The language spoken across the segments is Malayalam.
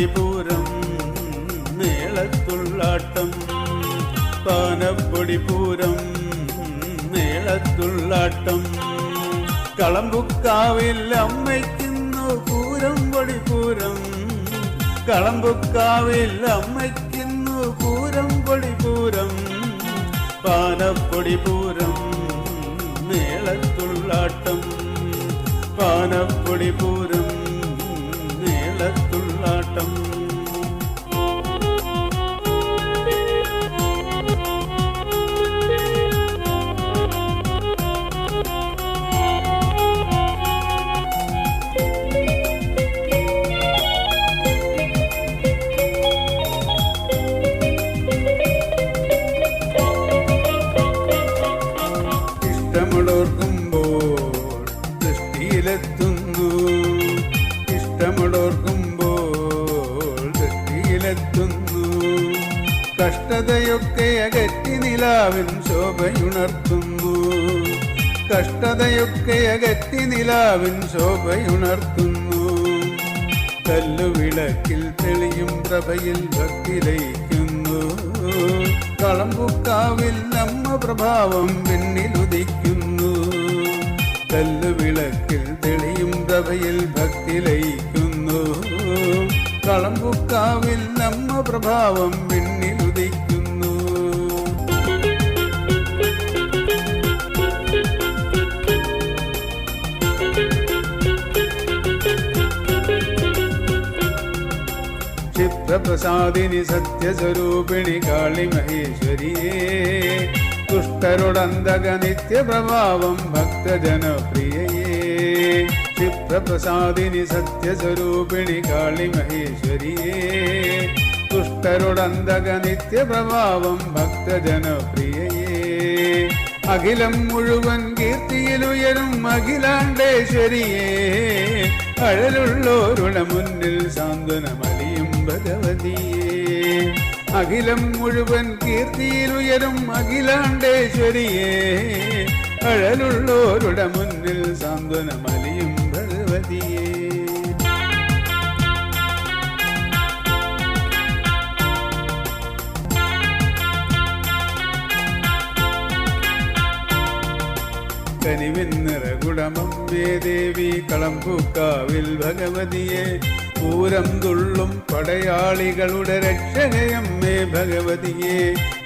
പാനപ്പൊടി പൂരം മേളത്തുള്ളാട്ടം പാനപ്പൊടി പൂരം മേളത്തുള്ളാട്ടം കളമ്പുക്കാവിൽ അമ്മയ്ക്കുന്നു പൂരം പൊടി പൂരം കളമ്പുക്കാവിൽ അമ്മയ്ക്കുന്നു പൂരം പൊടി പൂരം പാനപ്പൊടി പൂരം മേളത്തുള്ളാട്ടം പാനപ്പൊടി പൂരം മേളത്തുള്ളാട്ടം ഇഷ്ടമുള്ളോർക്കുമ്പോൾ ദൃഷ്ടിയിലെത്തുന്നു ഇഷ്ടമുള്ളോർക്കുമ്പോൾ ദൃഷ്ടിയിലെത്തുന്നു കഷ്ടതയൊക്കെ അകറ്റി നിലാവിൻ ശോഭയുണർത്തുന്നു കഷ്ടതയൊക്കെ അകറ്റി നിലാവിൻ ശോഭയുണർത്തുന്നു കല്ലുവിളക്കിൽ തെളിയും പ്രഭയിൽ ഭക്തി ലയിക്കുന്നു കളമ്പുക്കാവിൽ നമ്മ പ്രഭാവം പിന്നിലുദിക്കുന്നു കല്ലുവിളക്കിൽ തെളിയും പ്രഭയിൽ ഭക്തി ലയിക്കുന്നു കളമ്പുക്കാവിൽ നമ്മ പ്രഭാവം പിന്നിലുദിക്കുന്നു ചിത്രപ്രസാദിനി സത്യസ്വരൂപിണി കാളി മഹേശ്വരിയേ ദുഷ്ടരുടന്തക നിത്യപ്രഭാവം ഭക്തജനപ്രിയയേ ചിത്രപ്രസാദിനി സത്യസ്വരൂപിണി കാളി മഹേശ്വരിയേ ദുഷ്ടരുടന്തക നിത്യപ്രഭാവം ഭക്തജനപ്രിയയേ അഖിലം മുഴുവൻ കീർത്തിയിലുയരും അഖിലാണ്ടേശ്വരിയേ അഴലുള്ളോരുടെ മുന്നിൽ സാന്ത്വനമലിയും ഭഗവതിയേ അഖിലം മുഴുവൻ കീർത്തിയിലുയരും അഖിലാണ്ടേശ്വരിയേ അഴലുള്ളോരുടെ മുന്നിൽ സാന്ത്വനമലിയും ഭഗവതിയേ കനിവിൻ നിറകുടമമ്മേ ദേവി കളമ്പുക്കാവിൽ ഭഗവതിയെ പൂരം തുള്ളും പടയാളികളുടെ രക്ഷകയമ്മേ ഭഗവതിയെ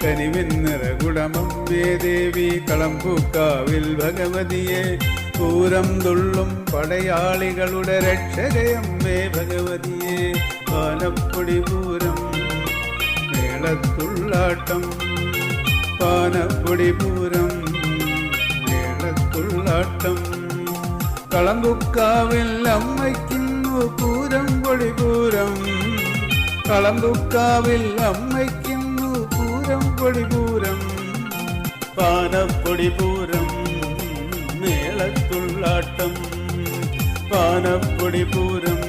കനിവിൻ നിറകുടമമ്മേ ദേവി കളമ്പുക്കാവിൽ ഭഗവതിയെ പൂരം തുള്ളും പടയാളികളുടെ രക്ഷകയമ്മേ ഭഗവതിയെ പാനപ്പൊടി പൂരം മേളത്തുള്ളാട്ടം പാനപ്പൊടി പൂരം ുള്ളാട്ടം കളമ്പുക്കാവിൽ അമ്മയ്ക്കുന്നു പൂരം പൊടി പൂരം കളമ്പുക്കാവിൽ അമ്മയ്ക്കുന്നു പൂരം പൊടി പൂരം പാനപ്പൊടി പൂരം മേളത്തുള്ളാട്ടം പാനപ്പൊടി പൂരം